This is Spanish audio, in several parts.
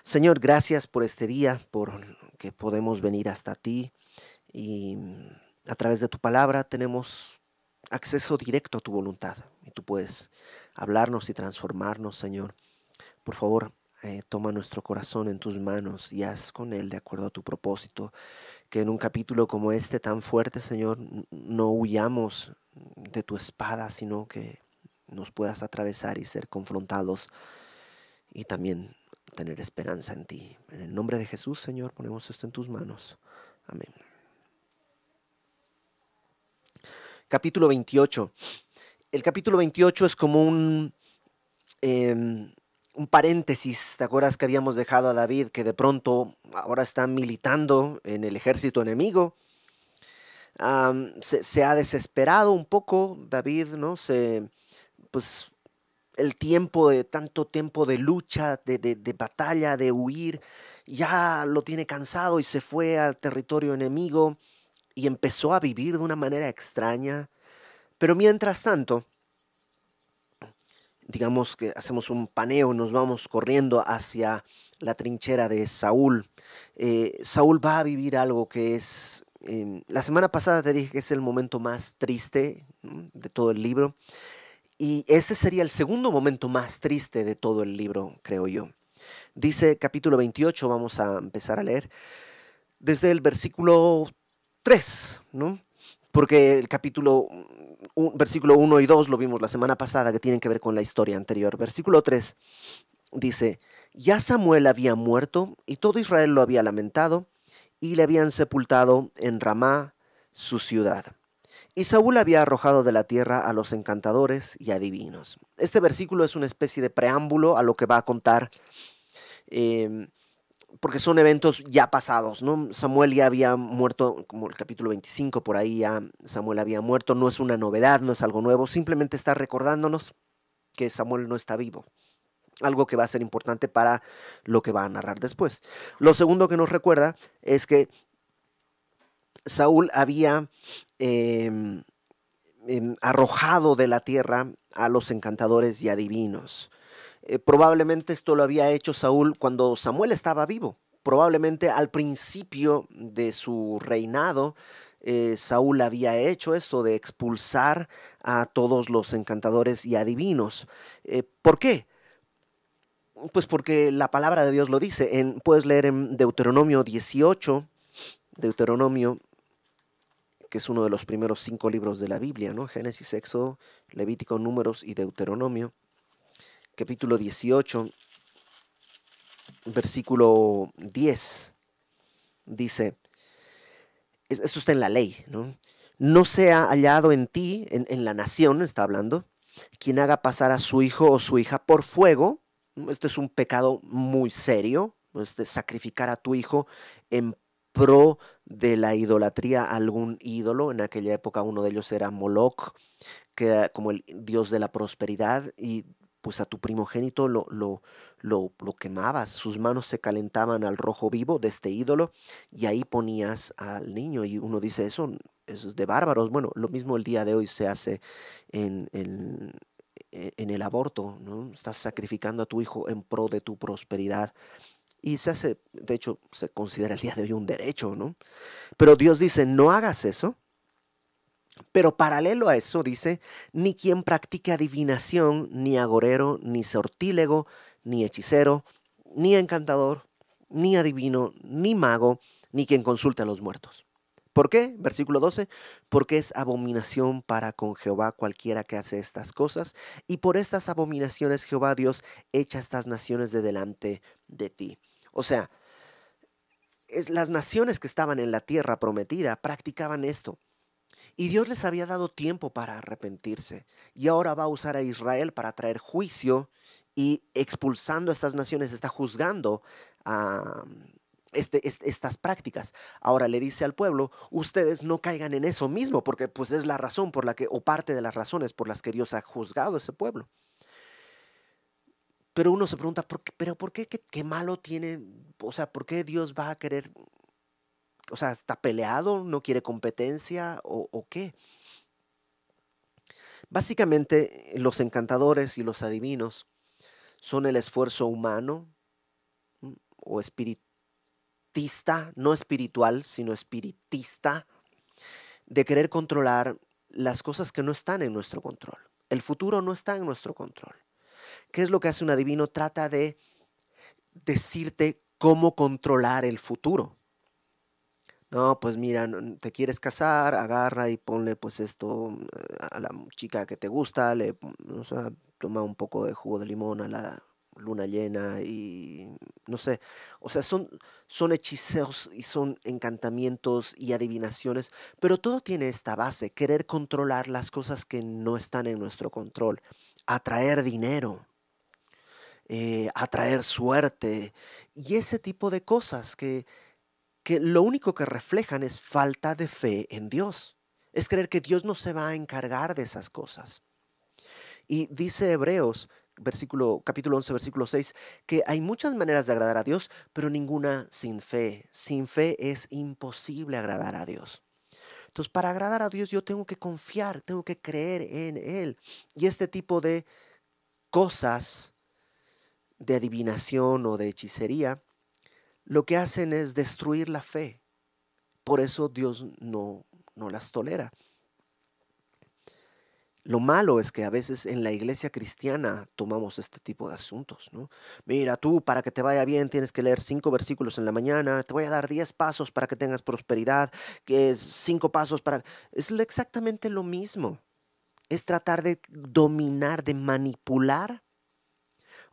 Señor, gracias por este día, por que podemos venir hasta ti y a través de tu palabra tenemos acceso directo a tu voluntad y tú puedes hablarnos y transformarnos, Señor. Por favor, toma nuestro corazón en tus manos y haz con él de acuerdo a tu propósito. Que en un capítulo como este tan fuerte, Señor, no huyamos de tu espada, sino que nos puedas atravesar y ser confrontados y también tener esperanza en ti. En el nombre de Jesús, Señor, ponemos esto en tus manos. Amén. Capítulo 28. El capítulo 28 es como eh, un paréntesis. ¿Te acuerdas que habíamos dejado a David que de pronto ahora está militando en el ejército enemigo? Se ha desesperado un poco David, ¿no? Pues el tiempo de tanto tiempo de lucha, de batalla, de huir, ya lo tiene cansado y se fue al territorio enemigo y empezó a vivir de una manera extraña. Pero mientras tanto, digamos que hacemos un paneo, nos vamos corriendo hacia la trinchera de Saúl. Saúl va a vivir algo que es... la semana pasada te dije que es el momento más triste, ¿no?, de todo el libro. Y ese sería el segundo momento más triste de todo el libro, creo yo. Dice capítulo 28, vamos a empezar a leer desde el versículo 3, ¿no? Porque el versículo 1 y 2 lo vimos la semana pasada, que tienen que ver con la historia anterior. Versículo 3 dice, ya Samuel había muerto y todo Israel lo había lamentado y le habían sepultado en Ramá, su ciudad. Y Saúl había arrojado de la tierra a los encantadores y adivinos. Este versículo es una especie de preámbulo a lo que va a contar, eh, porque son eventos ya pasados, ¿no? Samuel ya había muerto, como el capítulo 25, por ahí ya Samuel había muerto, no es una novedad, no es algo nuevo, simplemente está recordándonos que Samuel no está vivo, algo que va a ser importante para lo que va a narrar después. Lo segundo que nos recuerda es que Saúl había eh, arrojado de la tierra a los encantadores y adivinos. Probablemente esto lo había hecho Saúl cuando Samuel estaba vivo. Probablemente al principio de su reinado, Saúl había hecho esto de expulsar a todos los encantadores y adivinos. ¿Por qué? Pues porque la palabra de Dios lo dice. Puedes leer en Deuteronomio 18, Deuteronomio, que es uno de los primeros 5 libros de la Biblia, ¿no? Génesis, Éxodo, Levítico, Números y Deuteronomio. Capítulo 18, versículo 10, dice, esto está en la ley, ¿no? No sea hallado en ti, en la nación, está hablando, quien haga pasar a su hijo o su hija por fuego. Este es un pecado muy serio, este, sacrificar a tu hijo en pro de la idolatría a algún ídolo. En aquella época uno de ellos era Moloch, que era como el dios de la prosperidad, y pues a tu primogénito lo quemabas, sus manos se calentaban al rojo vivo de este ídolo y ahí ponías al niño y uno dice, eso es de bárbaros. Bueno, lo mismo el día de hoy se hace en, en, en el aborto, ¿no? Estás sacrificando a tu hijo en pro de tu prosperidad y se hace, de hecho, se considera el día de hoy un derecho, ¿no? Pero Dios dice, no hagas eso. Pero paralelo a eso dice, ni quien practique adivinación, ni agorero, ni sortílego, ni hechicero, ni encantador, ni adivino, ni mago, ni quien consulte a los muertos. ¿Por qué? Versículo 12, porque es abominación para con Jehová cualquiera que hace estas cosas, y por estas abominaciones Jehová Dios echa estas naciones de delante de ti. O sea, las naciones que estaban en la tierra prometida practicaban esto. Y Dios les había dado tiempo para arrepentirse. Y ahora va a usar a Israel para traer juicio y expulsando a estas naciones está juzgando a estas prácticas. Ahora le dice al pueblo, ustedes no caigan en eso mismo, porque pues es la razón por la que, o parte de las razones por las que Dios ha juzgado a ese pueblo. Pero uno se pregunta, ¿pero por qué? ¿Qué malo tiene? O sea, ¿por qué Dios va a querer? O sea, ¿está peleado? ¿No quiere competencia? ¿O qué? Básicamente, los encantadores y los adivinos son el esfuerzo humano, o espiritista, no espiritual, sino espiritista, de querer controlar las cosas que no están en nuestro control. El futuro no está en nuestro control. ¿Qué es lo que hace un adivino? Trata de decirte cómo controlar el futuro. No, pues mira, te quieres casar, agarra y ponle pues esto a la chica que te gusta, o sea, toma un poco de jugo de limón a la luna llena y no sé, o sea, son hechizos y son encantamientos y adivinaciones, pero todo tiene esta base, querer controlar las cosas que no están en nuestro control, atraer dinero, atraer suerte y ese tipo de cosas que lo único que reflejan es falta de fe en Dios. Es creer que Dios no se va a encargar de esas cosas. Y dice Hebreos, capítulo 11, versículo 6, que hay muchas maneras de agradar a Dios, pero ninguna sin fe. Sin fe es imposible agradar a Dios. Entonces, para agradar a Dios yo tengo que confiar, tengo que creer en Él. Y este tipo de cosas de adivinación o de hechicería, lo que hacen es destruir la fe. Por eso Dios no las tolera. Lo malo es que a veces en la iglesia cristiana tomamos este tipo de asuntos, ¿no? Mira, tú para que te vaya bien tienes que leer 5 versículos en la mañana, te voy a dar 10 pasos para que tengas prosperidad, que es 5 pasos para... Es exactamente lo mismo. Es tratar de dominar, de manipular.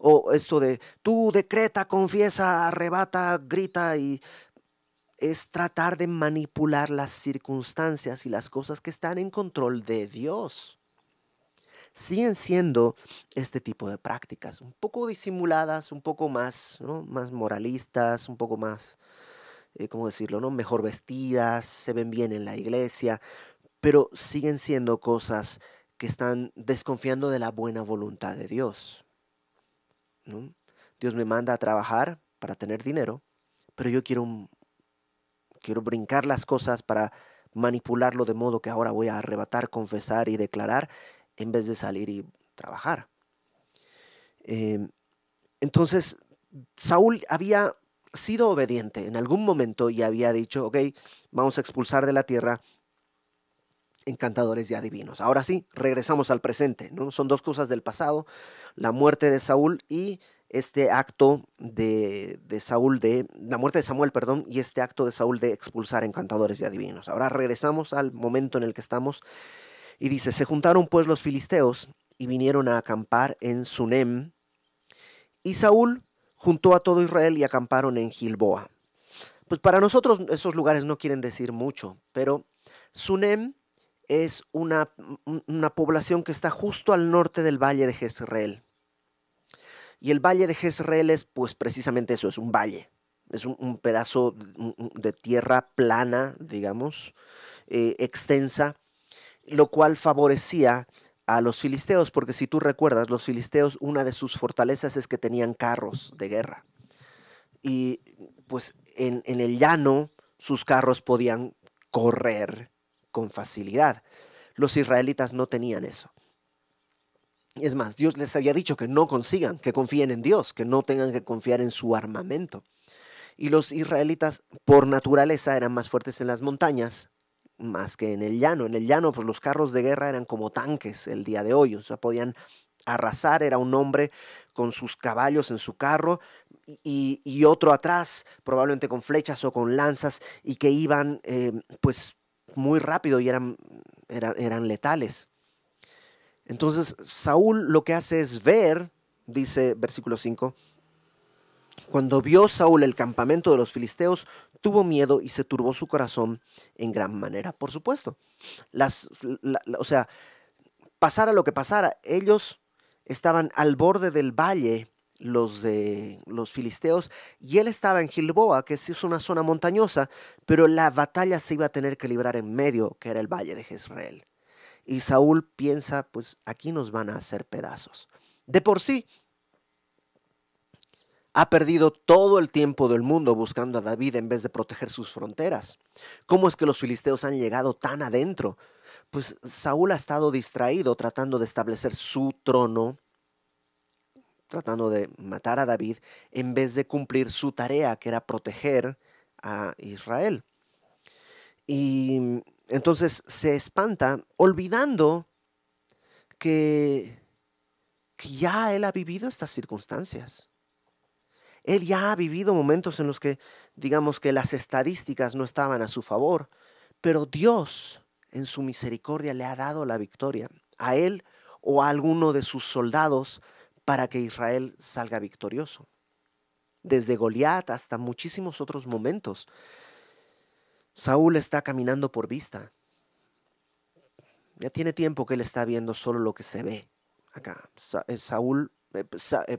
O esto de tú decreta, confiesa, arrebata, grita y es tratar de manipular las circunstancias y las cosas que están en control de Dios. Siguen siendo este tipo de prácticas, un poco disimuladas, un poco más, ¿no? Más moralistas, un poco más, ¿cómo decirlo, no? Mejor vestidas, se ven bien en la iglesia, pero siguen siendo cosas que están desconfiando de la buena voluntad de Dios, ¿no? Dios me manda a trabajar para tener dinero, pero yo quiero brincar las cosas para manipularlo de modo que ahora voy a arrebatar, confesar y declarar en vez de salir y trabajar. Em, entonces, Saúl había sido obediente en algún momento y había dicho, ok, vamos a expulsar de la tierra encantadores y adivinos. Ahora sí, regresamos al presente, ¿no? Son dos cosas del pasado, la muerte de Saúl y este acto de Saúl, la muerte de Samuel, perdón, y este acto de Saúl de expulsar encantadores y adivinos. Ahora regresamos al momento en el que estamos y dice, se juntaron pues los filisteos y vinieron a acampar en Sunem y Saúl juntó a todo Israel y acamparon en Gilboa. Pues para nosotros esos lugares no quieren decir mucho, pero Sunem es una población que está justo al norte del valle de Jezreel. Y el valle de Jezreel es pues precisamente eso, es un valle. Es un pedazo de tierra plana, digamos, extensa, lo cual favorecía a los filisteos, porque si tú recuerdas, los filisteos, una de sus fortalezas es que tenían carros de guerra. Y pues en el llano sus carros podían correr con facilidad. Los israelitas no tenían eso. Es más, Dios les había dicho que no consigan, que confíen en Dios, que no tengan que confiar en su armamento. Y los israelitas, por naturaleza, eran más fuertes en las montañas más que en el llano. En el llano, pues los carros de guerra eran como tanques el día de hoy, o sea, podían arrasar, era un hombre con sus caballos en su carro y otro atrás, probablemente con flechas o con lanzas, y que iban pues muy rápido y eran letales. Entonces Saúl lo que hace es ver, dice versículo 5, cuando vio Saúl el campamento de los filisteos, tuvo miedo y se turbó su corazón en gran manera. Por supuesto, o sea, pasara lo que pasara, ellos estaban al borde del valle, los de los filisteos, y él estaba en Gilboa, que sí es una zona montañosa, pero la batalla se iba a tener que librar en medio, que era el valle de Jezreel. Y Saúl piensa, pues aquí nos van a hacer pedazos. De por sí, ha perdido todo el tiempo del mundo buscando a David en vez de proteger sus fronteras. ¿Cómo es que los filisteos han llegado tan adentro? Pues Saúl ha estado distraído tratando de establecer su trono tratando de matar a David, en vez de cumplir su tarea, que era proteger a Israel. Y entonces se espanta, olvidando que, que ya él ha vivido estas circunstancias. Él ya ha vivido momentos en los que, digamos que las estadísticas no estaban a su favor, pero Dios, en su misericordia, le ha dado la victoria a él o a alguno de sus soldados para que Israel salga victorioso. Desde Goliat hasta muchísimos otros momentos. Saúl está caminando por vista. Ya tiene tiempo que él está viendo solo lo que se ve. Acá,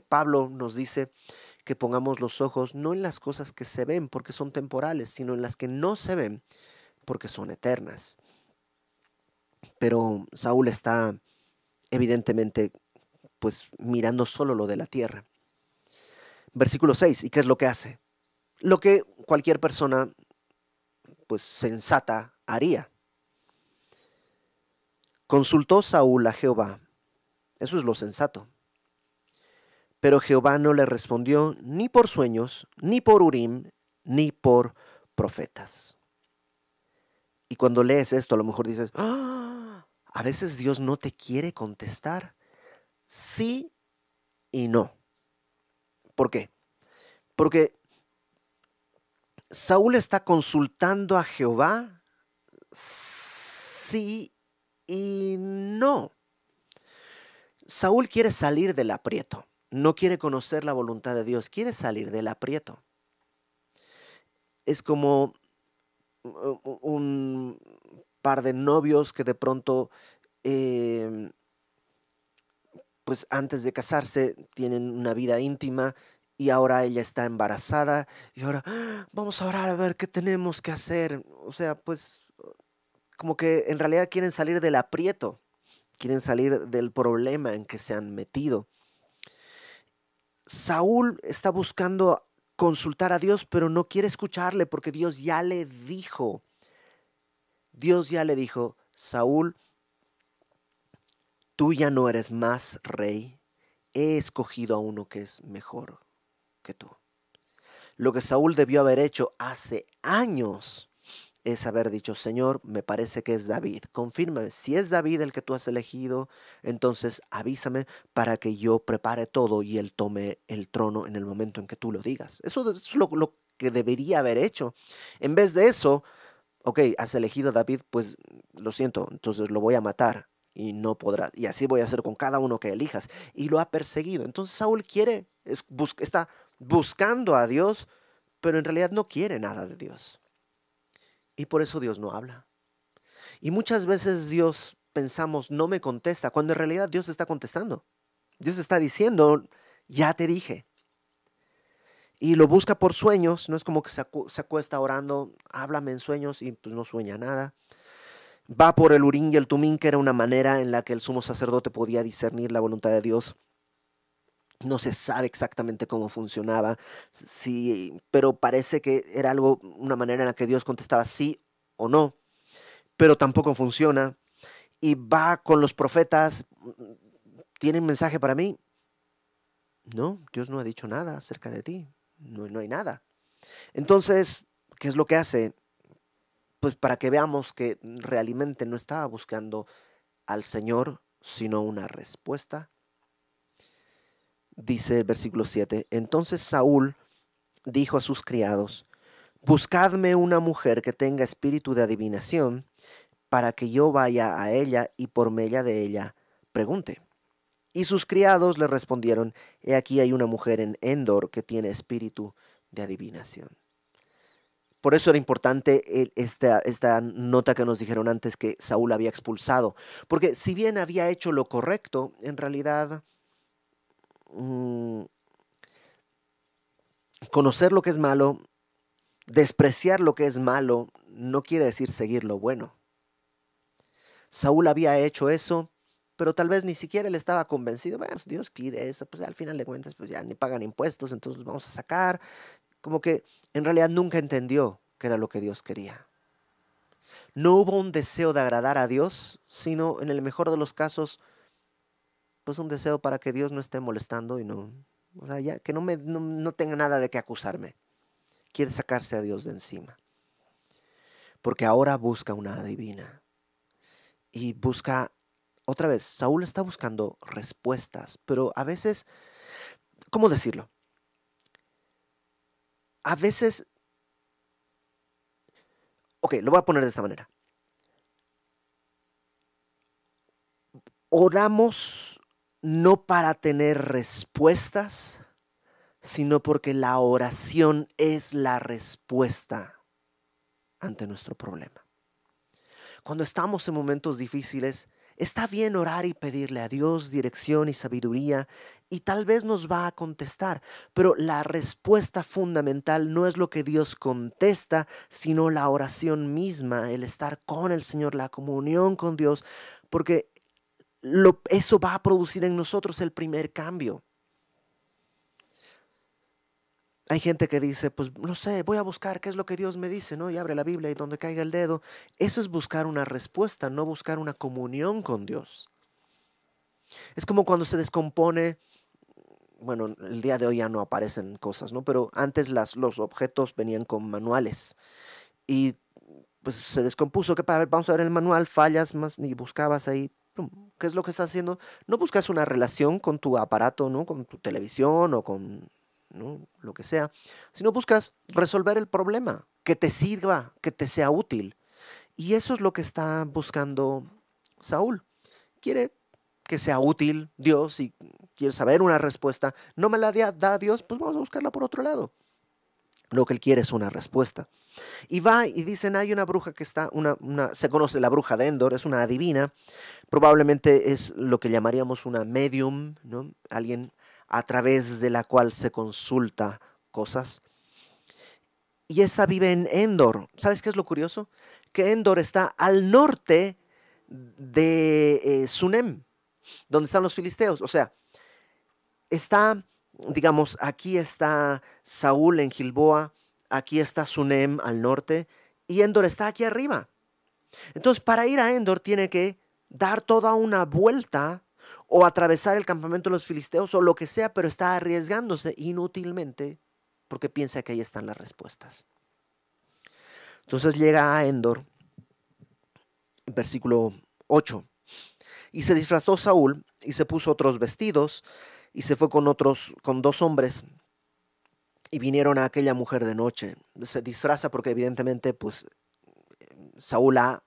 Pablo nos dice que pongamos los ojos no en las cosas que se ven porque son temporales, sino en las que no se ven porque son eternas. Pero Saúl está evidentemente pues mirando solo lo de la tierra. Versículo 6, ¿y qué es lo que hace? Lo que cualquier persona pues sensata haría. Consultó Saúl a Jehová. Eso es lo sensato. Pero Jehová no le respondió ni por sueños, ni por Urim, ni por profetas. Y cuando lees esto, a lo mejor dices, ¡ah! A veces Dios no te quiere contestar. Sí y no. ¿Por qué? Porque Saúl está consultando a Jehová, sí y no. Saúl quiere salir del aprieto. No quiere conocer la voluntad de Dios, quiere salir del aprieto. Es como un par de novios que de pronto, eh, pues antes de casarse, tienen una vida íntima y ahora ella está embarazada y ahora vamos a orar a ver qué tenemos que hacer. O sea, pues como que en realidad quieren salir del aprieto, quieren salir del problema en que se han metido. Saúl está buscando consultar a Dios, pero no quiere escucharle porque Dios ya le dijo, Saúl, tú ya no eres más rey, he escogido a uno que es mejor que tú. Lo que Saúl debió haber hecho hace años es haber dicho, Señor, me parece que es David. Confírmame, si es David el que tú has elegido, entonces avísame para que yo prepare todo y él tome el trono en el momento en que tú lo digas. Eso es lo que debería haber hecho. En vez de eso, ok, has elegido a David, pues lo siento, entonces lo voy a matar y no podrás. Y así voy a hacer con cada uno que elijas. Y lo ha perseguido. Entonces Saúl está buscando a Dios, pero en realidad no quiere nada de Dios. Y por eso Dios no habla. Y muchas veces Dios pensamos no me contesta, cuando en realidad Dios está contestando. Dios está diciendo, ya te dije. Y lo busca por sueños, no es como que se acuesta orando, háblame en sueños y pues no sueña nada. Va por el Urín y el Tumín, que era una manera en la que el sumo sacerdote podía discernir la voluntad de Dios. No se sabe exactamente cómo funcionaba, sí, pero parece que era una manera en la que Dios contestaba sí o no, pero tampoco funciona. Y va con los profetas, ¿tienen mensaje para mí? No, Dios no ha dicho nada acerca de ti, no hay nada. Entonces, ¿qué es lo que hace? Pues para que veamos que realmente no estaba buscando al Señor, sino una respuesta. Dice el versículo 7, entonces Saúl dijo a sus criados, buscadme una mujer que tenga espíritu de adivinación, para que yo vaya a ella y por medio de ella pregunte. Y sus criados le respondieron, he aquí hay una mujer en Endor que tiene espíritu de adivinación. Por eso era importante esta nota que nos dijeron antes que Saúl había expulsado. Porque si bien había hecho lo correcto, en realidad conocer lo que es malo, despreciar lo que es malo, no quiere decir seguir lo bueno. Saúl había hecho eso, pero tal vez ni siquiera él estaba convencido. Bueno, pues Dios pide eso, pues al final de cuentas, pues ya ni pagan impuestos, entonces los vamos a sacar. Como que en realidad nunca entendió qué era lo que Dios quería. No hubo un deseo de agradar a Dios, sino en el mejor de los casos, pues un deseo para que Dios no esté molestando y no, o sea, ya que no tenga nada de qué acusarme. Quiere sacarse a Dios de encima. Porque ahora busca una adivina. Y busca, otra vez, Saúl está buscando respuestas, pero a veces, ¿cómo decirlo? A veces, ok, lo voy a poner de esta manera. Oramos no para tener respuestas, sino porque la oración es la respuesta ante nuestro problema. Cuando estamos en momentos difíciles, está bien orar y pedirle a Dios dirección y sabiduría, y tal vez nos va a contestar, pero la respuesta fundamental no es lo que Dios contesta, sino la oración misma, el estar con el Señor, la comunión con Dios, porque eso va a producir en nosotros el primer cambio. Hay gente que dice, pues no sé, voy a buscar qué es lo que Dios me dice, ¿no? Y abre la Biblia y donde caiga el dedo. Eso es buscar una respuesta, no buscar una comunión con Dios. Es como cuando se descompone, bueno, el día de hoy ya no aparecen cosas, ¿no? Pero antes los objetos venían con manuales y pues se descompuso. ¿Qué? Vamos a ver el manual, fallas más y buscabas ahí. Pum, ¿qué es lo que estás haciendo? No buscas una relación con tu aparato, ¿no? Con tu televisión o con, ¿no? Lo que sea, sino buscas resolver el problema, que te sirva, que te sea útil. Y eso es lo que está buscando Saúl. Quiere que sea útil Dios y quiere saber una respuesta. No me la da Dios, pues vamos a buscarla por otro lado. Lo que él quiere es una respuesta. Y va y dicen, hay una bruja que está, se conoce la bruja de Endor, es una adivina, probablemente es lo que llamaríamos una medium, ¿no? Alguien a través de la cual se consulta cosas. Y esta vive en Endor. ¿Sabes qué es lo curioso? Que Endor está al norte de Sunem, donde están los filisteos. O sea, está, digamos, aquí está Saúl en Gilboa, aquí está Sunem al norte, y Endor está aquí arriba. Entonces, para ir a Endor tiene que dar toda una vuelta o atravesar el campamento de los filisteos o lo que sea, pero está arriesgándose inútilmente porque piensa que ahí están las respuestas. Entonces llega a Endor, versículo 8, y se disfrazó Saúl y se puso otros vestidos y se fue con dos hombres y vinieron a aquella mujer de noche. Se disfraza porque evidentemente pues Saúl ha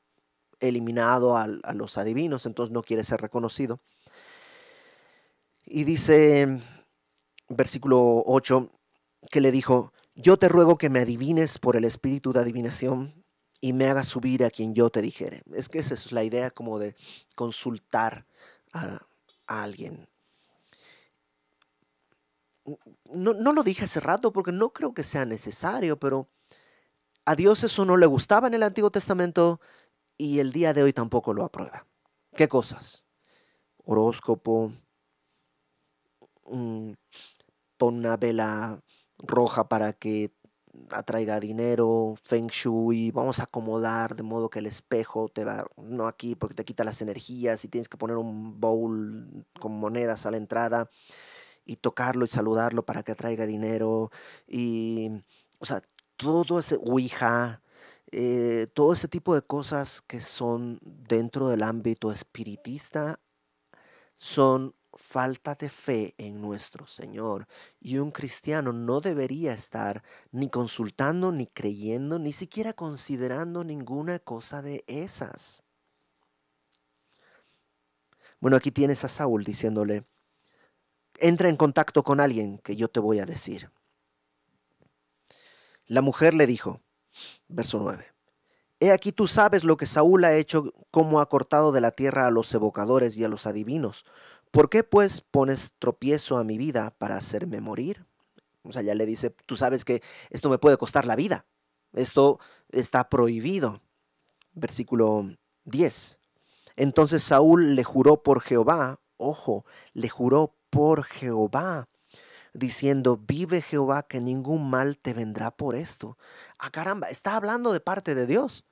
eliminado a los adivinos, entonces no quiere ser reconocido. Y dice, versículo 8, que le dijo, yo te ruego que me adivines por el espíritu de adivinación y me hagas subir a quien yo te dijere. Es que esa es la idea como de consultar a alguien. No lo dije hace rato porque no creo que sea necesario, pero a Dios eso no le gustaba en el Antiguo Testamento y el día de hoy tampoco lo aprueba. ¿Qué cosas? Horóscopo, pon una vela roja para que atraiga dinero, feng shui, vamos a acomodar de modo que el espejo te va, no aquí porque te quita las energías y tienes que poner un bowl con monedas a la entrada y tocarlo y saludarlo para que atraiga dinero y, o sea, todo ese ouija, todo ese tipo de cosas que son dentro del ámbito espiritista son falta de fe en nuestro Señor. Y un cristiano no debería estar ni consultando, ni creyendo, ni siquiera considerando ninguna cosa de esas. Bueno, aquí tienes a Saúl diciéndole, entra en contacto con alguien que yo te voy a decir. La mujer le dijo, verso 9, he aquí tú sabes lo que Saúl ha hecho, cómo ha cortado de la tierra a los evocadores y a los adivinos. ¿Por qué pues pones tropiezo a mi vida para hacerme morir? O sea, ya le dice, tú sabes que esto me puede costar la vida. Esto está prohibido. Versículo 10. Entonces Saúl le juró por Jehová, ojo, le juró por Jehová, diciendo, vive Jehová que ningún mal te vendrá por esto. Ah, caramba, está hablando de parte de Dios.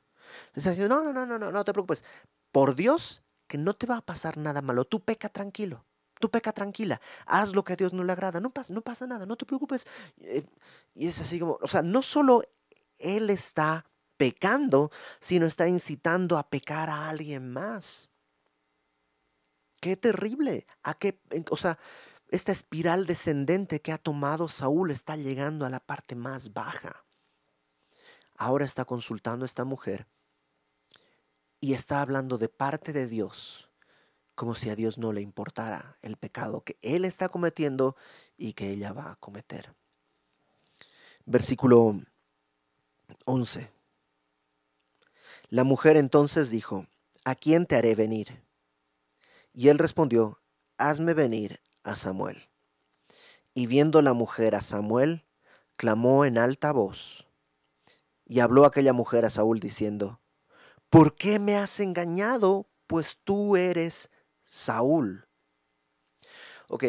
Le está diciendo, no te preocupes. Por Dios que no te va a pasar nada malo. Tú peca tranquilo. tú peca tranquila, haz lo que a Dios no le agrada, no pasa nada, no te preocupes. Eh, y es así como, o sea, no solo él está pecando, sino está incitando a pecar a alguien más. Qué terrible. O sea, esta espiral descendente que ha tomado Saúl está llegando a la parte más baja. Ahora está consultando a esta mujer y está hablando de parte de Dios, como si a Dios no le importara el pecado que él está cometiendo y que ella va a cometer. Versículo 11. La mujer entonces dijo, ¿a quién te haré venir? Y él respondió, hazme venir a Samuel. Y viendo la mujer a Samuel, clamó en alta voz. Y habló aquella mujer a Saúl diciendo, ¿por qué me has engañado? Pues tú eres Saúl. Ok,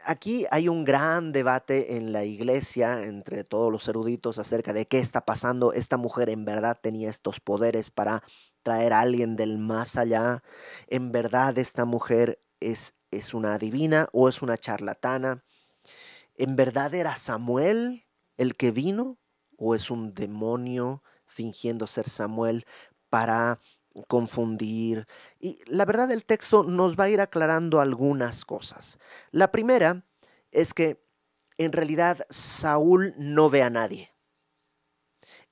aquí hay un gran debate en la iglesia entre todos los eruditos acerca de qué está pasando. Esta mujer en verdad tenía estos poderes para traer a alguien del más allá. En verdad esta mujer es una adivina o es una charlatana. ¿En verdad era Samuel el que vino o es un demonio fingiendo ser Samuel para confundir? Y la verdad el texto nos va a ir aclarando algunas cosas. La primera es que en realidad Saúl no ve a nadie.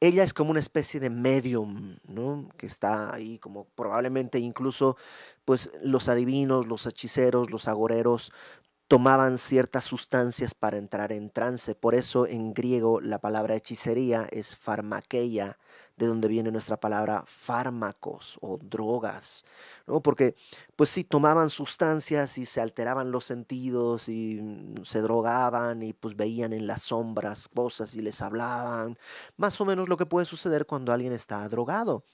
Ella es como una especie de medium, ¿no? Que está ahí como probablemente incluso pues los adivinos, los hechiceros, los agoreros tomaban ciertas sustancias para entrar en trance. Por eso en griego la palabra hechicería es pharmakeia, de donde viene nuestra palabra fármacos o drogas, ¿no? Porque pues sí, tomaban sustancias y se alteraban los sentidos y se drogaban y pues veían en las sombras cosas y les hablaban, más o menos lo que puede suceder cuando alguien está drogado.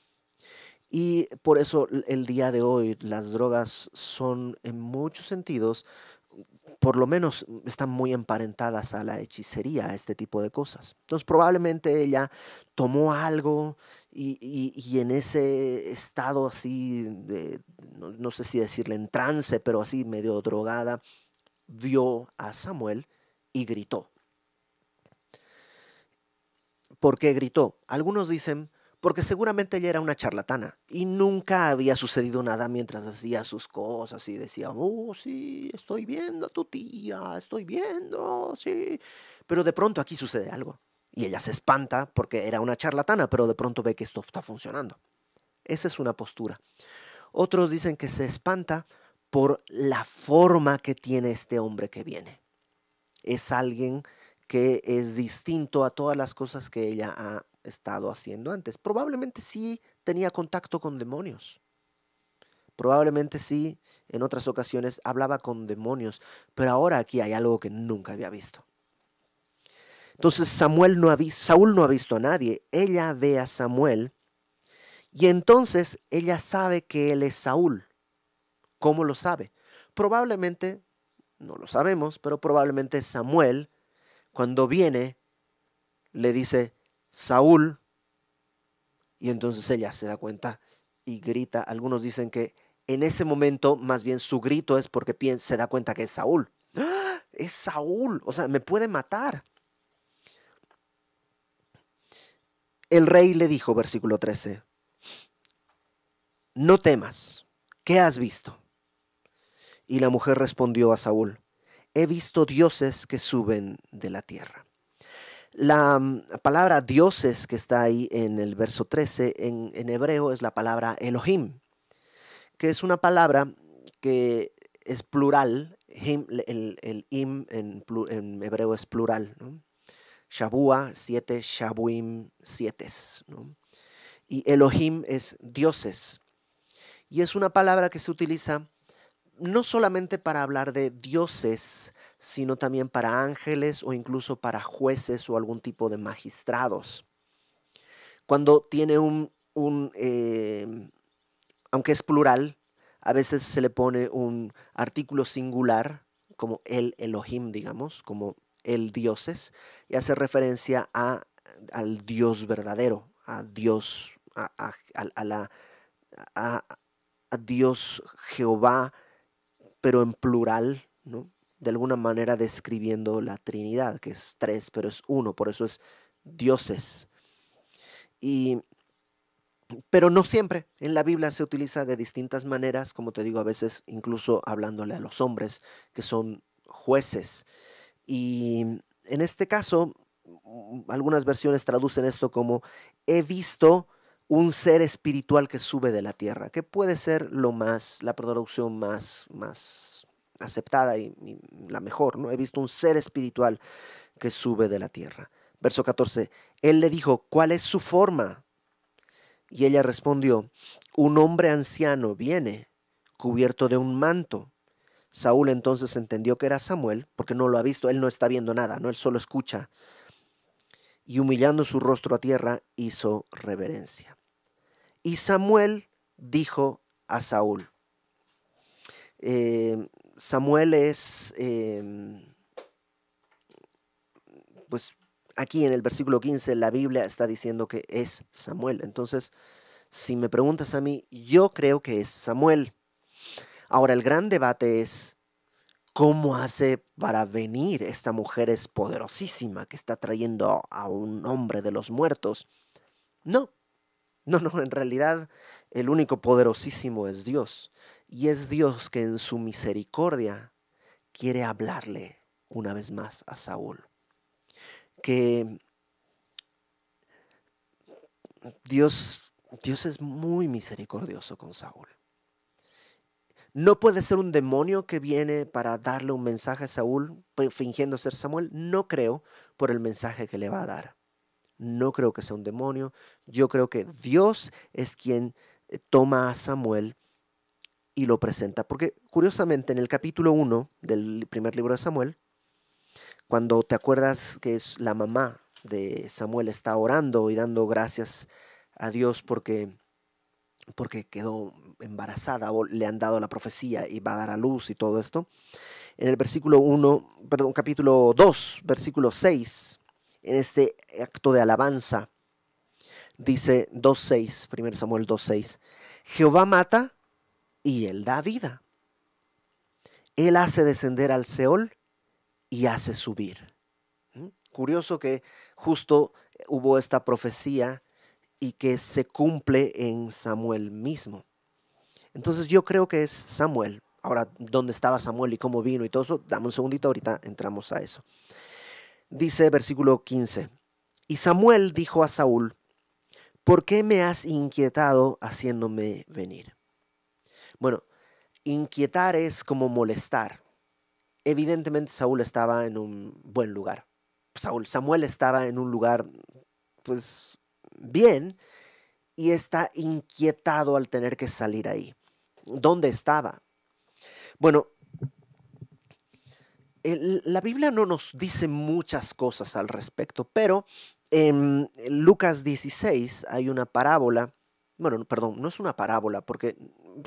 Y por eso el día de hoy las drogas son en muchos sentidos por lo menos están muy emparentadas a la hechicería, a este tipo de cosas. Entonces probablemente ella tomó algo y en ese estado así, no sé si decirle en trance, pero así medio drogada, vio a Samuel y gritó. ¿Por qué gritó? Algunos dicen porque seguramente ella era una charlatana y nunca había sucedido nada mientras hacía sus cosas y decía, oh, sí, estoy viendo a tu tía, estoy viendo, sí. Pero de pronto aquí sucede algo y ella se espanta porque era una charlatana, pero de pronto ve que esto está funcionando. Esa es una postura. Otros dicen que se espanta por la forma que tiene este hombre que viene. Es alguien que es distinto a todas las cosas que ella ha estado haciendo antes. Probablemente sí tenía contacto con demonios. Probablemente sí, en otras ocasiones hablaba con demonios, pero ahora aquí hay algo que nunca había visto. Entonces Saúl no ha visto a nadie. Ella ve a Samuel y entonces ella sabe que él es Saúl. ¿Cómo lo sabe? Probablemente, no lo sabemos, pero probablemente Samuel, cuando viene, le dice, Saúl, y entonces ella se da cuenta y grita. Algunos dicen que en ese momento, más bien su grito es porque se da cuenta que es Saúl. ¡Ah! Es Saúl, o sea, me puede matar. El rey le dijo, versículo 13, no temas, ¿qué has visto? Y la mujer respondió a Saúl, he visto dioses que suben de la tierra. La palabra dioses que está ahí en el verso 13 en hebreo es la palabra Elohim, que es una palabra que es plural. El im en hebreo es plural, ¿no? Shabua, 7, Shabuim, 7, ¿no? Y Elohim es dioses. Y es una palabra que se utiliza no solamente para hablar de dioses, sino también para ángeles o incluso para jueces o algún tipo de magistrados. Cuando tiene aunque es plural, a veces se le pone un artículo singular, como el Elohim, digamos, como el dioses, y hace referencia al Dios verdadero, a Dios, a- a Dios Jehová, pero en plural, ¿no? De alguna manera describiendo la Trinidad, que es tres, pero es uno, por eso es dioses. Y, pero no siempre, en la Biblia se utiliza de distintas maneras, como te digo, a veces incluso hablándole a los hombres, que son jueces. Y en este caso, algunas versiones traducen esto como he visto un ser espiritual que sube de la tierra, que puede ser la traducción más aceptada y la mejor, ¿no? He visto un ser espiritual que sube de la tierra. Verso 14, él le dijo, ¿cuál es su forma? Y ella respondió, un hombre anciano viene, cubierto de un manto. Saúl entonces entendió que era Samuel, porque no lo ha visto, él no está viendo nada, ¿no? Él solo escucha. Y humillando su rostro a tierra, hizo reverencia. Y Samuel dijo a Saúl, Samuel es, pues aquí en el versículo 15 la Biblia está diciendo que es Samuel. Entonces, si me preguntas a mí, yo creo que es Samuel. Ahora, el gran debate es, ¿cómo hace para venir? Esta mujer es poderosísima que está trayendo a un hombre de los muertos. No, no, en realidad el único poderosísimo es Dios. Y es Dios que en su misericordia quiere hablarle una vez más a Saúl. Que Dios es muy misericordioso con Saúl. No puede ser un demonio que viene para darle un mensaje a Saúl fingiendo ser Samuel. No creo por el mensaje que le va a dar. No creo que sea un demonio. Yo creo que Dios es quien toma a Samuel y lo presenta. Porque curiosamente en el capítulo 1 del primer libro de Samuel, cuando te acuerdas que es la mamá de Samuel está orando y dando gracias a Dios porque quedó embarazada o le han dado la profecía y va a dar a luz y todo esto. En el capítulo 2, versículo 6, en este acto de alabanza, dice 2:6, 1 Samuel 2:6, Jehová mata y él da vida. Él hace descender al Seol y hace subir. Curioso que justo hubo esta profecía y que se cumple en Samuel mismo. Entonces yo creo que es Samuel. Ahora, ¿dónde estaba Samuel y cómo vino y todo eso? Dame un segundito, ahorita entramos a eso. Dice versículo 15. Y Samuel dijo a Saúl, ¿por qué me has inquietado haciéndome venir? Bueno, inquietar es como molestar. Evidentemente Saúl estaba en un buen lugar. Samuel estaba en un lugar, pues, bien, y está inquietado al tener que salir ahí. ¿Dónde estaba? Bueno, la Biblia no nos dice muchas cosas al respecto, pero en Lucas 16 hay una parábola. Bueno, perdón, no es una parábola, porque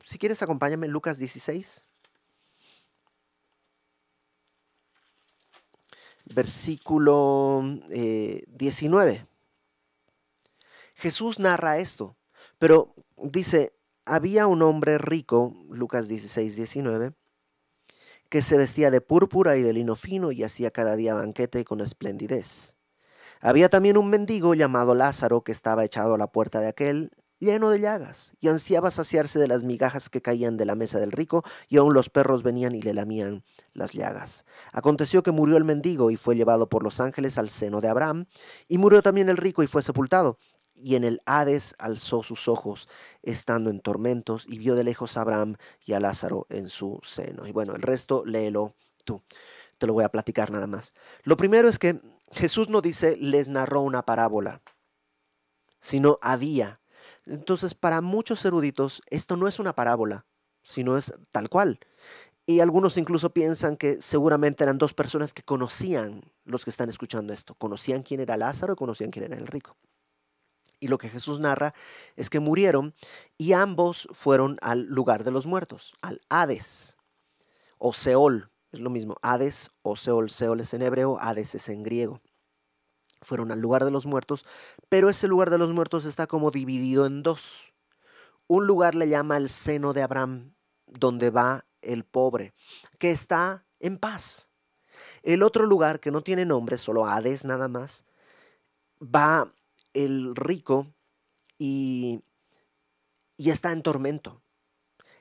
si quieres acompáñame en Lucas 16, versículo 19. Jesús narra esto, pero dice, había un hombre rico, Lucas 16, 19, que se vestía de púrpura y de lino fino y hacía cada día banquete con esplendidez. Había también un mendigo llamado Lázaro que estaba echado a la puerta de aquel, lleno de llagas, y ansiaba saciarse de las migajas que caían de la mesa del rico, y aun los perros venían y le lamían las llagas. Aconteció que murió el mendigo y fue llevado por los ángeles al seno de Abraham, y murió también el rico y fue sepultado. Y en el Hades alzó sus ojos, estando en tormentos, y vio de lejos a Abraham y a Lázaro en su seno. Y bueno, el resto léelo tú. Te lo voy a platicar nada más. Lo primero es que Jesús no dice, les narró una parábola, sino había. Entonces, para muchos eruditos, esto no es una parábola, sino es tal cual. Y algunos incluso piensan que seguramente eran dos personas que conocían los que están escuchando esto. Conocían quién era Lázaro y conocían quién era el rico. Y lo que Jesús narra es que murieron y ambos fueron al lugar de los muertos, al Hades o Seol. Es lo mismo, Hades o Seol. Seol es en hebreo, Hades es en griego. Fueron al lugar de los muertos, pero ese lugar de los muertos está como dividido en dos. Un lugar le llama el seno de Abraham, donde va el pobre, que está en paz. El otro lugar que no tiene nombre, solo Hades nada más, va el rico y, y está en tormento.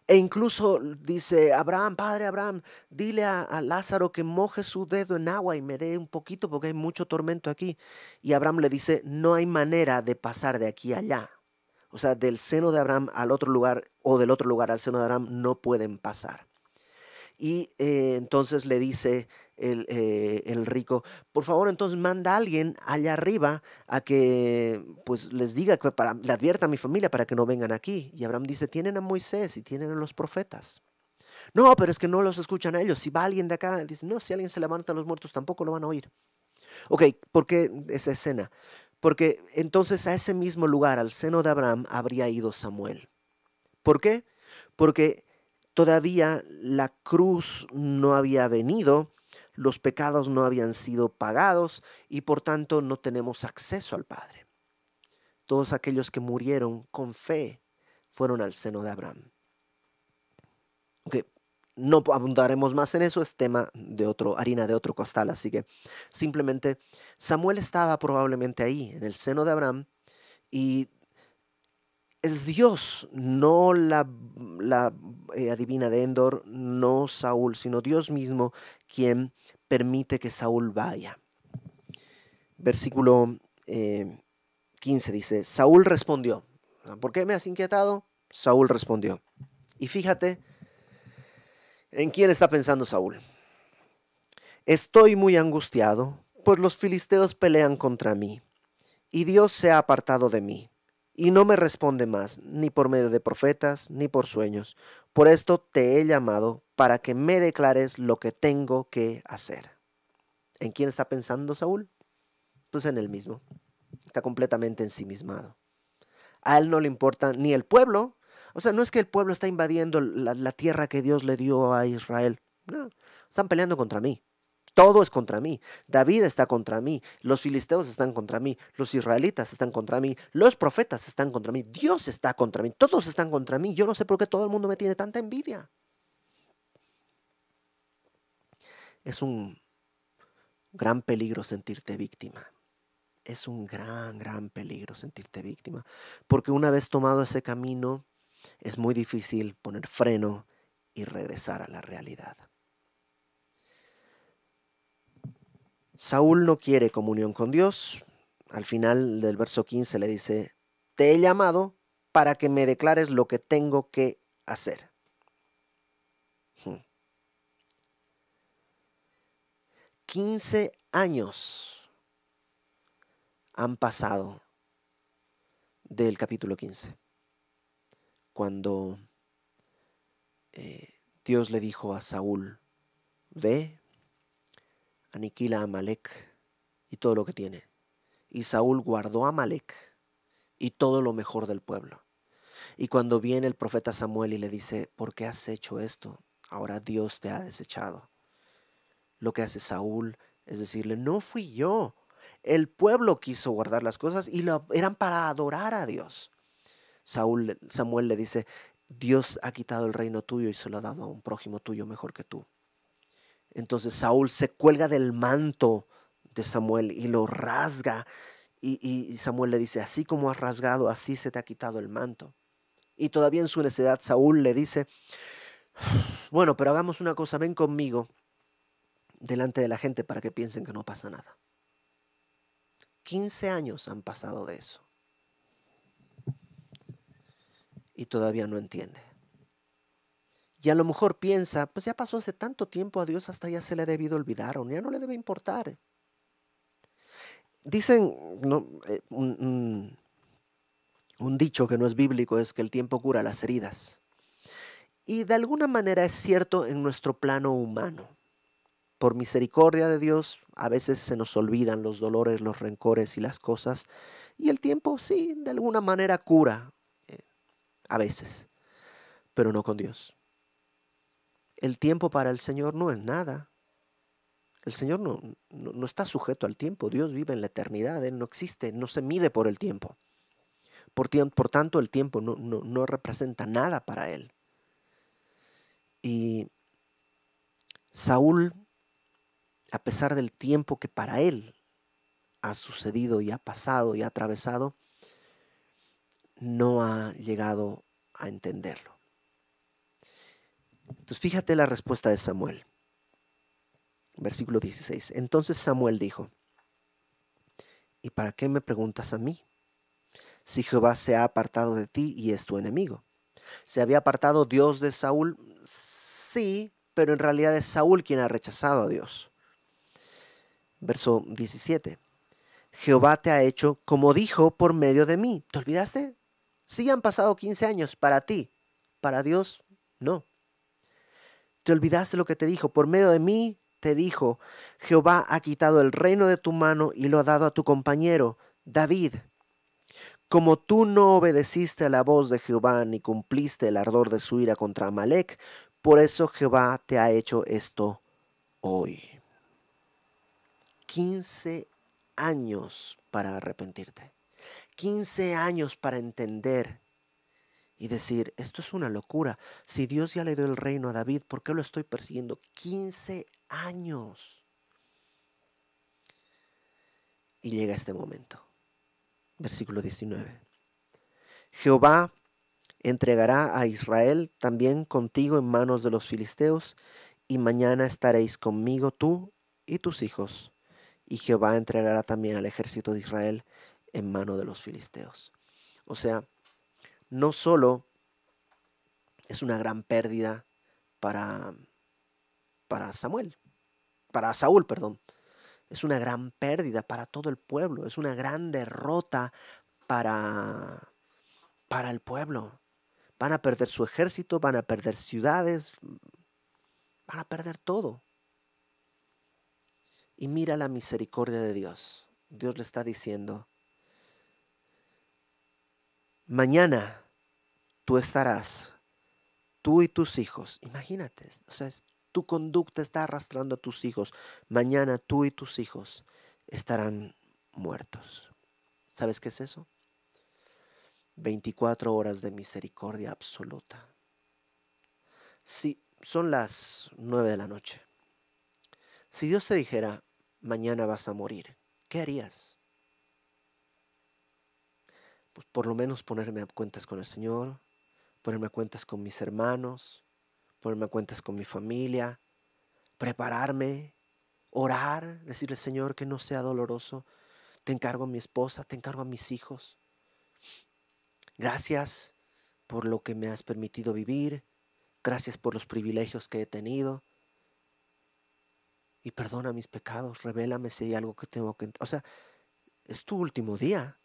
E incluso dice, Abraham, padre Abraham, dile a Lázaro que moje su dedo en agua y me dé un poquito porque hay mucho tormento aquí. Y Abraham le dice, no hay manera de pasar de aquí a allá. O sea, del seno de Abraham al otro lugar o del otro lugar al seno de Abraham no pueden pasar. Y entonces le dice el rico, por favor, entonces manda a alguien allá arriba a que pues les diga, que le advierta a mi familia para que no vengan aquí. Y Abraham dice, tienen a Moisés y tienen a los profetas. No, pero es que no los escuchan a ellos. Si va alguien de acá, dice, no, si alguien se levanta a los muertos tampoco lo van a oír. Ok, ¿por qué esa escena? Porque entonces a ese mismo lugar, al seno de Abraham, habría ido Samuel. ¿Por qué? Porque todavía la cruz no había venido, los pecados no habían sido pagados y por tanto no tenemos acceso al Padre. Todos aquellos que murieron con fe fueron al seno de Abraham. Okay. No abundaremos más en eso, es tema de otro, harina de otro costal, así que simplemente Samuel estaba probablemente ahí, en el seno de Abraham, y es Dios, no la adivina de Endor, no Saúl, sino Dios mismo quien permite que Saúl vaya. Versículo 15 dice, Saúl respondió. ¿Por qué me has inquietado? Saúl respondió. Y fíjate en quién está pensando Saúl. Estoy muy angustiado, pues los filisteos pelean contra mí, y Dios se ha apartado de mí. Y no me responde más, ni por medio de profetas, ni por sueños. Por esto te he llamado para que me declares lo que tengo que hacer. ¿En quién está pensando Saúl? Pues en él mismo. Está completamente ensimismado. A él no le importa ni el pueblo. O sea, no es que el pueblo está invadiendo la tierra que Dios le dio a Israel. No, están peleando contra mí. Todo es contra mí. David está contra mí. Los filisteos están contra mí. Los israelitas están contra mí. Los profetas están contra mí. Dios está contra mí. Todos están contra mí. Yo no sé por qué todo el mundo me tiene tanta envidia. Es un gran peligro sentirte víctima. Es un gran peligro sentirte víctima. Porque una vez tomado ese camino, es muy difícil poner freno y regresar a la realidad. Saúl no quiere comunión con Dios. Al final del verso 15 le dice, te he llamado para que me declares lo que tengo que hacer. 15 años han pasado del capítulo 15, cuando Dios le dijo a Saúl, ve, aniquila a Amalek y todo lo que tiene. Y Saúl guardó a Amalek y todo lo mejor del pueblo. Y cuando viene el profeta Samuel y le dice, ¿por qué has hecho esto? Ahora Dios te ha desechado. Lo que hace Saúl es decirle, no fui yo. El pueblo quiso guardar las cosas y eran para adorar a Dios. Samuel le dice, Dios ha quitado el reino tuyo y se lo ha dado a un prójimo tuyo mejor que tú. Entonces Saúl se cuelga del manto de Samuel y lo rasga. Y Samuel le dice, así como has rasgado, así se te ha quitado el manto. Y todavía en su necedad Saúl le dice, bueno, pero hagamos una cosa, ven conmigo delante de la gente para que piensen que no pasa nada. 15 años han pasado de eso. Y todavía no entiende. Y a lo mejor piensa, pues ya pasó hace tanto tiempo, a Dios hasta ya se le ha debido olvidar o ya no le debe importar. Dicen, no, un dicho que no es bíblico es que el tiempo cura las heridas. Y de alguna manera es cierto en nuestro plano humano. Por misericordia de Dios, a veces se nos olvidan los dolores, los rencores y las cosas. Y el tiempo sí, de alguna manera cura, a veces, pero no con Dios. El tiempo para el Señor no es nada. El Señor no está sujeto al tiempo. Dios vive en la eternidad. Él no existe, no se mide por el tiempo. Por tanto, el tiempo no representa nada para Él. Y Saúl, a pesar del tiempo que para él ha sucedido y ha pasado y ha atravesado, no ha llegado a entenderlo. Entonces fíjate la respuesta de Samuel. Versículo 16. Entonces Samuel dijo, ¿y para qué me preguntas a mí? Si Jehová se ha apartado de ti y es tu enemigo. ¿Se había apartado Dios de Saúl? Sí, pero en realidad es Saúl quien ha rechazado a Dios. Verso 17. Jehová te ha hecho como dijo por medio de mí. ¿Te olvidaste? Sí han pasado 15 años para ti. Para Dios, no. ¿Te olvidaste lo que te dijo? Por medio de mí te dijo, Jehová ha quitado el reino de tu mano y lo ha dado a tu compañero, David. Como tú no obedeciste a la voz de Jehová ni cumpliste el ardor de su ira contra Amalec, por eso Jehová te ha hecho esto hoy. 15 años para arrepentirte. 15 años para entender y decir, esto es una locura. Si Dios ya le dio el reino a David, ¿por qué lo estoy persiguiendo? 15 años. Y llega este momento. Versículo 19. Jehová entregará a Israel también contigo en manos de los filisteos, y mañana estaréis conmigo tú y tus hijos. Y Jehová entregará también al ejército de Israel en mano de los filisteos. O sea, no solo es una gran pérdida para, para Saúl, perdón. Es una gran pérdida para todo el pueblo, es una gran derrota para, para el pueblo. Van a perder su ejército, van a perder ciudades, van a perder todo. Y mira la misericordia de Dios. Dios le está diciendo, mañana tú estarás, tú y tus hijos. Imagínate, o sea, tu conducta está arrastrando a tus hijos. Mañana tú y tus hijos estarán muertos. ¿Sabes qué es eso? 24 horas de misericordia absoluta. Sí, son las 9 de la noche. Si Dios te dijera, mañana vas a morir, ¿qué harías? Pues por lo menos ponerme a cuentas con el Señor, ponerme a cuentas con mis hermanos, ponerme a cuentas con mi familia, prepararme, orar, decirle, Señor, que no sea doloroso. Te encargo a mi esposa, te encargo a mis hijos. Gracias por lo que me has permitido vivir. Gracias por los privilegios que he tenido. Y perdona mis pecados, revélame si hay algo que tengo que... O sea, es tu último día.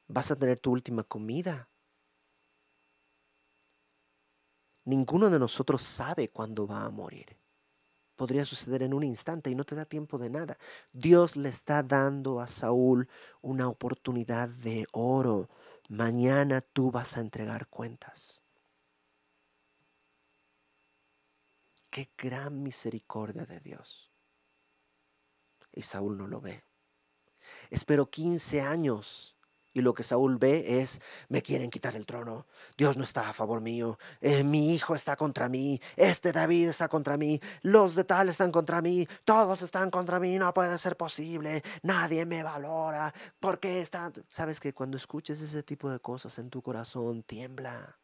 Vas a tener tu última comida. Ninguno de nosotros sabe cuándo va a morir. Podría suceder en un instante y no te da tiempo de nada. Dios le está dando a Saúl una oportunidad de oro. Mañana tú vas a entregar cuentas. Qué gran misericordia de Dios. Y Saúl no lo ve. Esperó 15 años. Y lo que Saúl ve es, me quieren quitar el trono, Dios no está a favor mío, mi hijo está contra mí, este David está contra mí, los de tal están contra mí, todos están contra mí, no puede ser posible, nadie me valora, ¿por qué están? Sabes que cuando escuches ese tipo de cosas en tu corazón tiembla,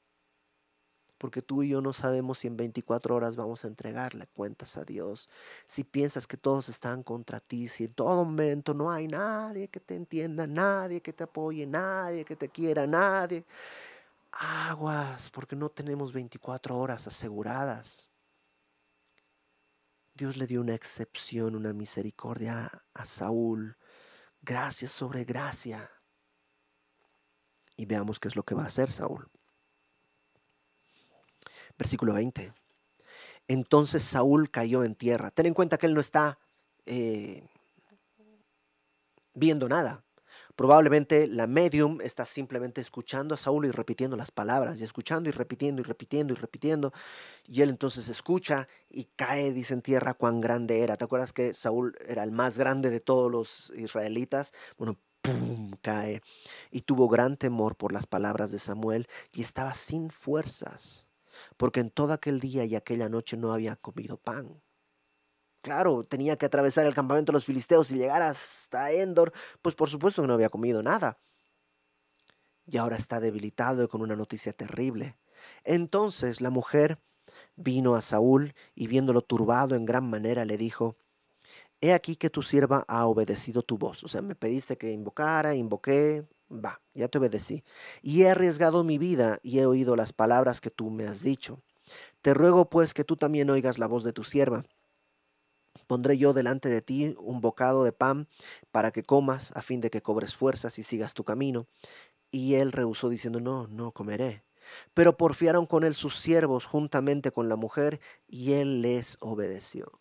porque tú y yo no sabemos si en 24 horas vamos a entregarle cuentas a Dios. Si piensas que todos están contra ti, si en todo momento no hay nadie que te entienda, nadie que te apoye, nadie que te quiera, nadie. Aguas, porque no tenemos 24 horas aseguradas. Dios le dio una excepción, una misericordia a Saúl. Gracia sobre gracia. Y veamos qué es lo que va a hacer Saúl. Versículo 20. Entonces Saúl cayó en tierra. Ten en cuenta que él no está eh, viendo nada. Probablemente la medium está simplemente escuchando a Saúl y repitiendo las palabras, y escuchando y repitiendo y repitiendo y repitiendo. Y él entonces escucha y cae, dice en tierra, cuán grande era. ¿Te acuerdas que Saúl era el más grande de todos los israelitas? Bueno, ¡pum! Cae. Y tuvo gran temor por las palabras de Samuel y estaba sin fuerzas, porque en todo aquel día y aquella noche no había comido pan. Claro, tenía que atravesar el campamento de los filisteos y llegar hasta Endor, pues por supuesto que no había comido nada. Y ahora está debilitado y con una noticia terrible. Entonces la mujer vino a Saúl y viéndolo turbado en gran manera le dijo, he aquí que tu sierva ha obedecido tu voz. O sea, me pediste que invocara, invoqué, va, ya te obedecí. Y he arriesgado mi vida y he oído las palabras que tú me has dicho. Te ruego pues que tú también oigas la voz de tu sierva. Pondré yo delante de ti un bocado de pan para que comas, a fin de que cobres fuerzas y sigas tu camino. Y él rehusó diciendo, no, no comeré. Pero porfiaron con él sus siervos juntamente con la mujer, y él les obedeció.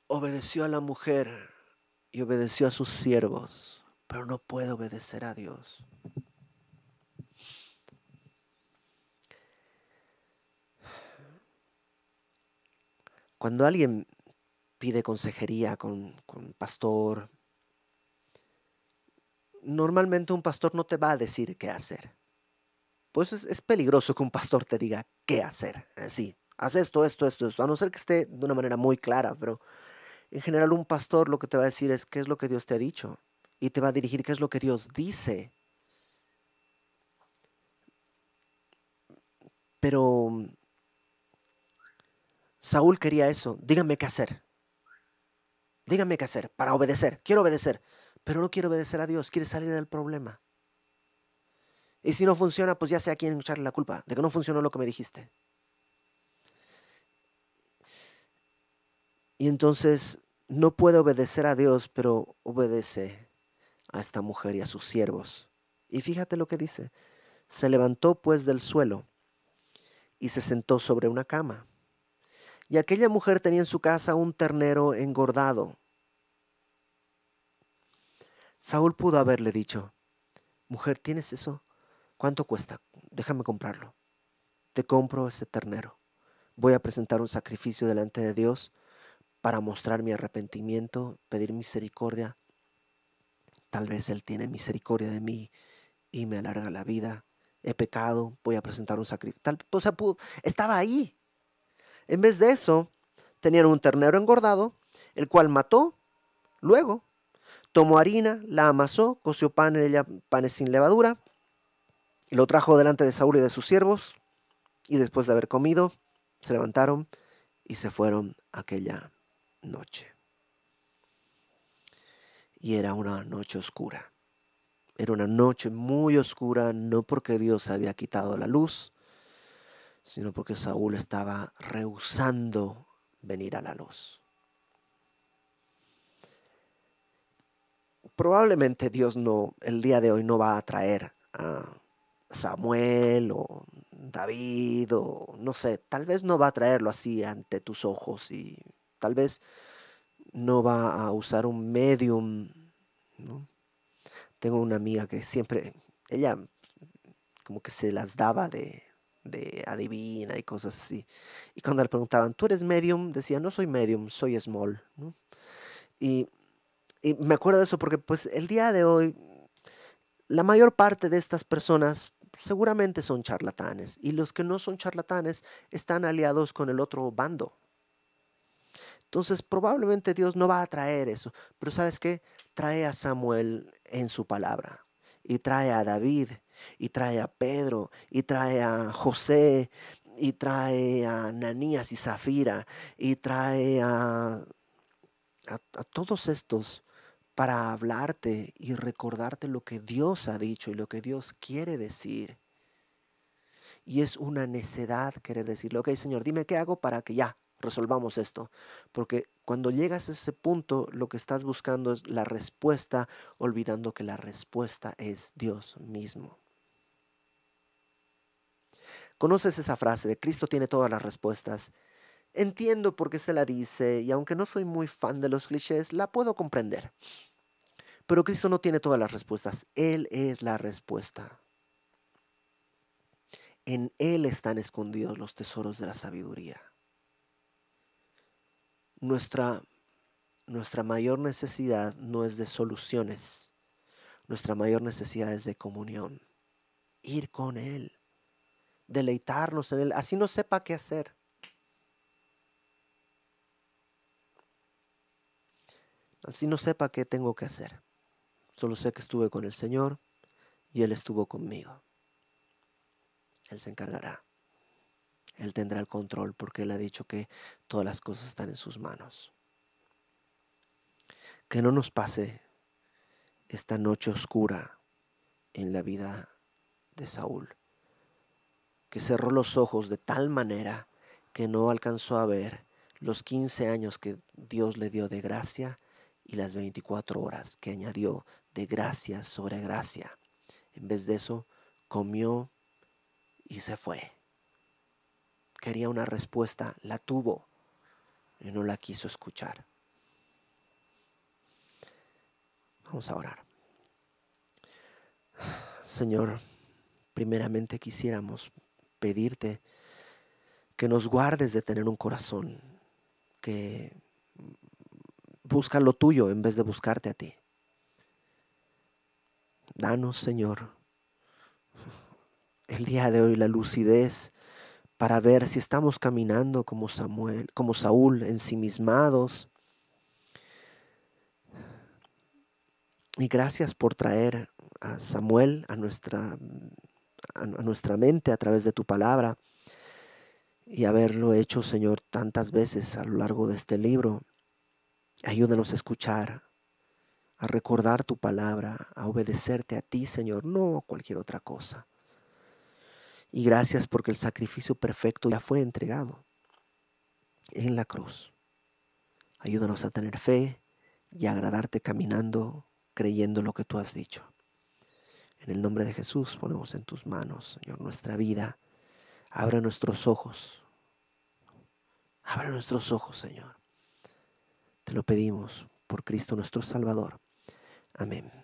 Obedeció a la mujer y obedeció a sus siervos, pero no puede obedecer a Dios. Cuando alguien pide consejería con pastor, normalmente un pastor no te va a decir qué hacer. Pues es peligroso que un pastor te diga qué hacer. Sí, haz esto, esto, esto, esto, a no ser que esté de una manera muy clara, pero en general un pastor lo que te va a decir es qué es lo que Dios te ha dicho y te va a dirigir qué es lo que Dios dice. Pero Saúl quería eso, dígame qué hacer, dígame qué hacer para obedecer, quiero obedecer, pero no quiero obedecer a Dios, quiere salir del problema. Y si no funciona, pues ya sé a quién echarle la culpa de que no funcionó lo que me dijiste. Y entonces no puede obedecer a Dios, pero obedece a esta mujer y a sus siervos. Y fíjate lo que dice. Se levantó pues del suelo y se sentó sobre una cama. Y aquella mujer tenía en su casa un ternero engordado. Saúl pudo haberle dicho, mujer, ¿tienes eso? ¿Cuánto cuesta? Déjame comprarlo. Te compro ese ternero. Voy a presentar un sacrificio delante de Dios para mostrar mi arrepentimiento, pedir misericordia. Tal vez Él tiene misericordia de mí y me alarga la vida. He pecado, voy a presentar un sacrificio. O sea, estaba ahí. En vez de eso, tenían un ternero engordado, el cual mató. Luego, tomó harina, la amasó, coció pan en ella, panes sin levadura, y lo trajo delante de Saúl y de sus siervos. Y después de haber comido, se levantaron y se fueron aquella noche. Y era una noche oscura. Era una noche muy oscura, no porque Dios había quitado la luz, sino porque Saúl estaba rehusando venir a la luz. Probablemente Dios no, el día de hoy no va a traer a Samuel o David o no sé, tal vez no va a traerlo así ante tus ojos y tal vez no va a usar un medium, ¿no? Tengo una amiga que siempre, ella como que se las daba de adivina y cosas así. Y cuando le preguntaban, ¿tú eres medium? Decía, no soy medium, soy small, ¿no? Y, y me acuerdo de eso porque pues el día de hoy la mayor parte de estas personas seguramente son charlatanes y los que no son charlatanes están aliados con el otro bando. Entonces probablemente Dios no va a traer eso, pero ¿sabes qué? Trae a Samuel en su palabra y trae a David y trae a Pedro y trae a José y trae a Ananías y Zafira y trae a todos estos para hablarte y recordarte lo que Dios ha dicho y lo que Dios quiere decir. Y es una necedad querer decirle, ok, Señor, dime qué hago para que ya resolvamos esto. Porque cuando llegas a ese punto, lo que estás buscando es la respuesta, olvidando que la respuesta es Dios mismo. ¿Conoces esa frase de Cristo tiene todas las respuestas? Entiendo por qué se la dice y aunque no soy muy fan de los clichés, la puedo comprender. Pero Cristo no tiene todas las respuestas, Él es la respuesta. En Él están escondidos los tesoros de la sabiduría. Nuestra, nuestra mayor necesidad no es de soluciones, nuestra mayor necesidad es de comunión, ir con Él. deleitarnos en Él, así no sepa qué hacer. Así no sepa qué tengo que hacer. Solo sé que estuve con el Señor y Él estuvo conmigo. Él se encargará. Él tendrá el control porque Él ha dicho que todas las cosas están en sus manos. Que no nos pase esta noche oscura en la vida de Saúl, que cerró los ojos de tal manera que no alcanzó a ver los 15 años que Dios le dio de gracia y las 24 horas que añadió de gracia sobre gracia. En vez de eso, comió y se fue. Quería una respuesta, la tuvo y no la quiso escuchar. Vamos a orar. Señor, primeramente quisiéramos pedirte que nos guardes de tener un corazón que busca lo tuyo en vez de buscarte a ti. Danos, Señor, el día de hoy la lucidez para ver si estamos caminando como Saúl, ensimismados. Y gracias por traer a Samuel a nuestra mente a través de tu palabra y haberlo hecho, Señor, tantas veces a lo largo de este libro. Ayúdanos a escuchar, a recordar tu palabra, a obedecerte a ti, Señor, no a cualquier otra cosa. Y gracias porque el sacrificio perfecto ya fue entregado en la cruz. Ayúdanos a tener fe y a agradarte caminando, creyendo lo que tú has dicho. En el nombre de Jesús ponemos en tus manos, Señor, nuestra vida. Abre nuestros ojos. Abre nuestros ojos, Señor. Te lo pedimos por Cristo nuestro Salvador. Amén.